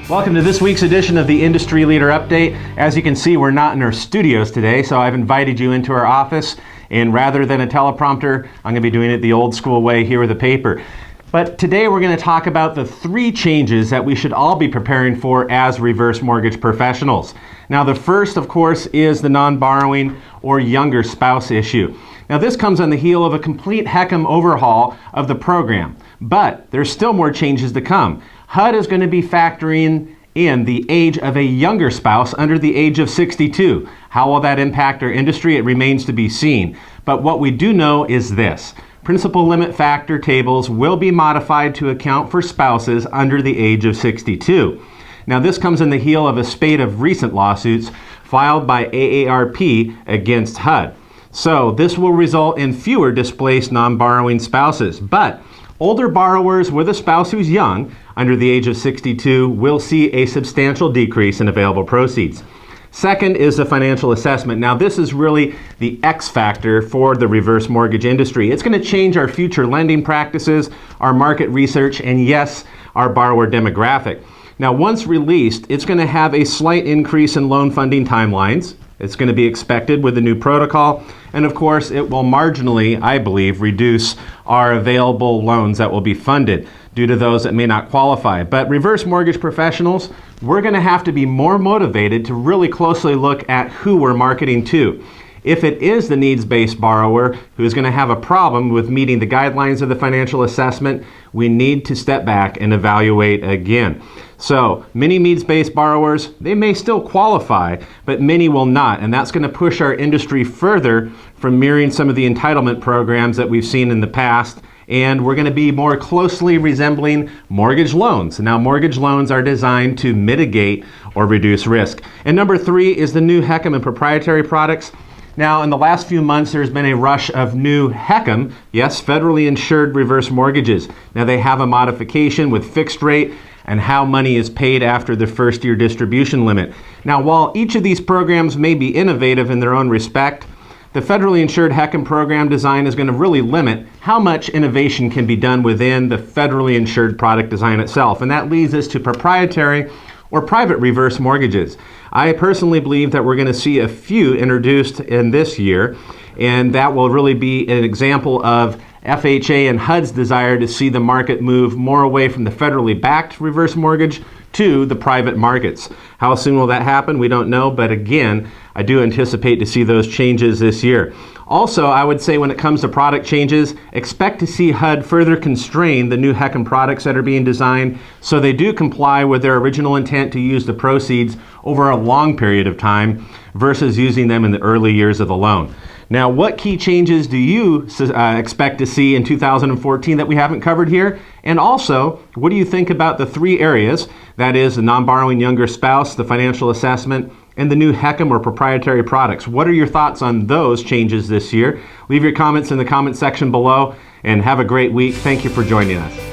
Welcome to this week's edition of the Industry Leader Update. As you can see, we're not in our studios today, so I've invited you into our office, and rather than a teleprompter, I'm going to be doing it the old school way here with a paper. But today we're going to talk about the 3 changes that we should all be preparing for as reverse mortgage professionals. Now, the first, of course, is the non-borrowing or younger spouse issue. Now, this comes on the heel of a complete HECM overhaul of the program, but there's still more changes to come. HUD is going to be factoring in the age of a younger spouse under the age of 62. How will that impact our industry? It remains to be seen. But what we do know is this. Principal limit factor tables will be modified to account for spouses under the age of 62. Now, this comes in the heel of a spate of recent lawsuits filed by AARP against HUD. So this will result in fewer displaced non-borrowing spouses, but older borrowers with a spouse who's young, under the age of 62, will see a substantial decrease in available proceeds. Second is the financial assessment. Now, this is really the X factor for the reverse mortgage industry. It's going to change our future lending practices, our market research, and yes, our borrower demographic. Now, once released, it's going to have a slight increase in loan funding timelines. It's going to be expected with the new protocol. And of course, it will marginally, I believe, reduce our available loans that will be funded due to those that may not qualify. But reverse mortgage professionals, we're going to have to be more motivated to really closely look at who we're marketing to. If it is the needs-based borrower who is going to have a problem with meeting the guidelines of the financial assessment, we need to step back and evaluate again. So many needs-based borrowers, they may still qualify, but many will not, and that's going to push our industry further from mirroring some of the entitlement programs that we've seen in the past, and we're going to be more closely resembling mortgage loans. Now, mortgage loans are designed to mitigate or reduce risk. And number 3 is the new HECM and proprietary products. Now, in the last few months, there's been a rush of new HECM, yes, federally insured reverse mortgages. Now, they have a modification with fixed rate and how money is paid after the first year distribution limit. Now, while each of these programs may be innovative in their own respect, the federally insured HECM program design is going to really limit how much innovation can be done within the federally insured product design itself. And that leads us to proprietary or private reverse mortgages. I personally believe that we're going to see a few introduced in this year, and that will really be an example of FHA and HUD's desire to see the market move more away from the federally backed reverse mortgage to the private markets. How soon will that happen? We don't know, but again, I do anticipate to see those changes this year. Also, I would say when it comes to product changes, expect to see HUD further constrain the new HECM products that are being designed so they do comply with their original intent to use the proceeds over a long period of time versus using them in the early years of the loan. Now, what key changes do you expect to see in 2014 that we haven't covered here? And also, what do you think about the 3 areas, that is the non-borrowing younger spouse, the financial assessment, and the new HECM or proprietary products? What are your thoughts on those changes this year? Leave your comments in the comment section below, and have a great week. Thank you for joining us.